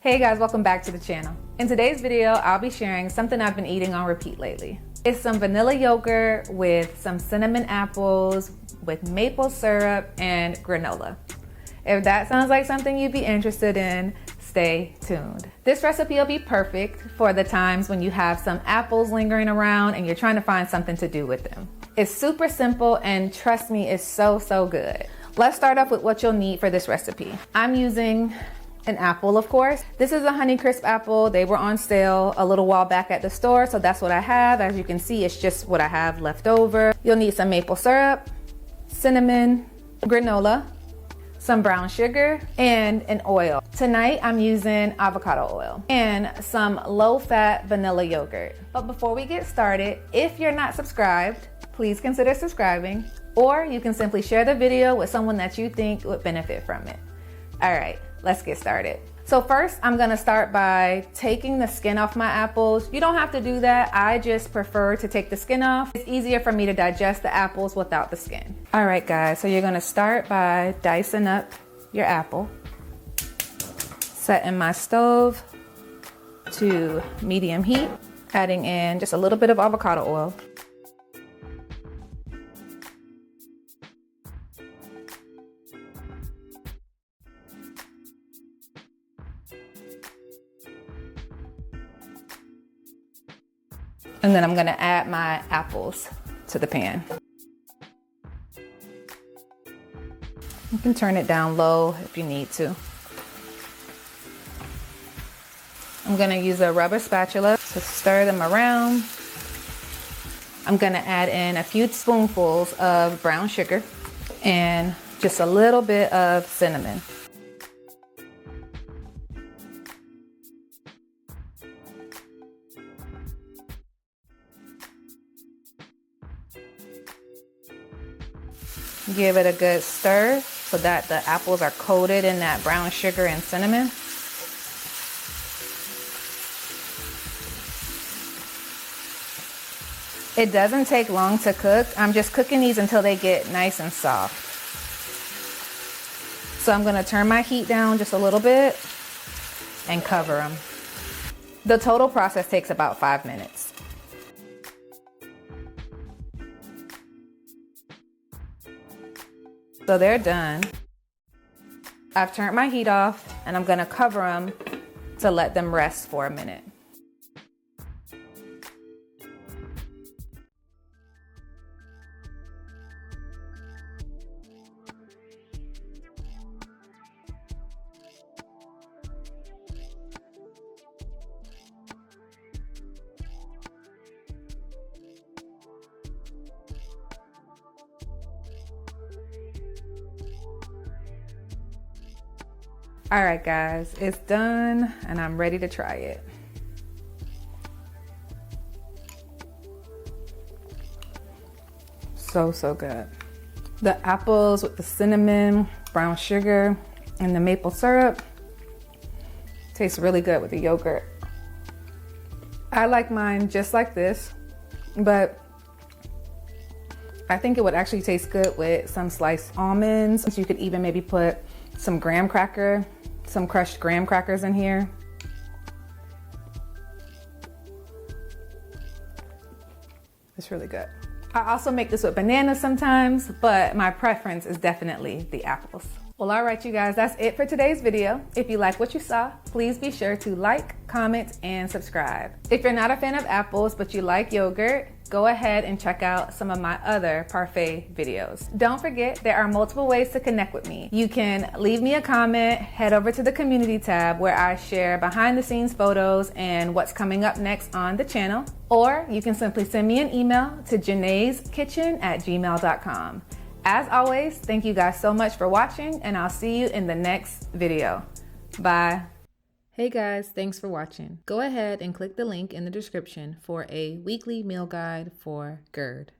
Hey guys, welcome back to the channel. In today's video, I'll be sharing something I've been eating on repeat lately. It's some vanilla yogurt with some cinnamon apples, with maple syrup and granola. If that sounds like something you'd be interested in, stay tuned. This recipe will be perfect for the times when you have some apples lingering around and you're trying to find something to do with them. It's super simple and trust me, it's so good. Let's start off with what you'll need for this recipe. I'm using an apple, of course. This is a Honeycrisp apple. They were on sale a little while back at the store, so that's what I have. As you can see, it's just what I have left over. You'll need some maple syrup, cinnamon, granola, some brown sugar, and an oil. Tonight, I'm using avocado oil and some low-fat vanilla yogurt. But before we get started, if you're not subscribed, please consider subscribing, or you can simply share the video with someone that you think would benefit from it. All right, let's get started. So first, I'm gonna start by taking the skin off my apples. You don't have to do that. I just prefer to take the skin off. It's easier for me to digest the apples without the skin. All right, guys, so you're gonna start by dicing up your apple. Setting my stove to medium heat, adding in just a little bit of avocado oil. And then I'm gonna add my apples to the pan. You can turn it down low if you need to. I'm gonna use a rubber spatula to stir them around. I'm gonna add in a few spoonfuls of brown sugar and just a little bit of cinnamon. Give it a good stir so that the apples are coated in that brown sugar and cinnamon. It doesn't take long to cook. I'm just cooking these until they get nice and soft. So I'm gonna turn my heat down just a little bit and cover them. The total process takes about 5 minutes. So they're done. I've turned my heat off and I'm gonna cover them to let them rest for a minute. All right, guys, it's done and I'm ready to try it. So good. The apples with the cinnamon, brown sugar, and the maple syrup tastes really good with the yogurt. I like mine just like this, but I think it would actually taste good with some sliced almonds. You could even maybe put some some crushed graham crackers in here. It's really good. I also make this with bananas sometimes, but my preference is definitely the apples. Well, all right, you guys, that's it for today's video. If you like what you saw, please be sure to like, comment, and subscribe. If you're not a fan of apples, but you like yogurt, go ahead and check out some of my other parfait videos. Don't forget, there are multiple ways to connect with me. You can leave me a comment, head over to the community tab where I share behind the scenes photos and what's coming up next on the channel, or you can simply send me an email to janaiskitchen@gmail.com. As always, thank you guys so much for watching, and I'll see you in the next video. Bye. Hey guys, thanks for watching. Go ahead and click the link in the description for a weekly meal guide for GERD.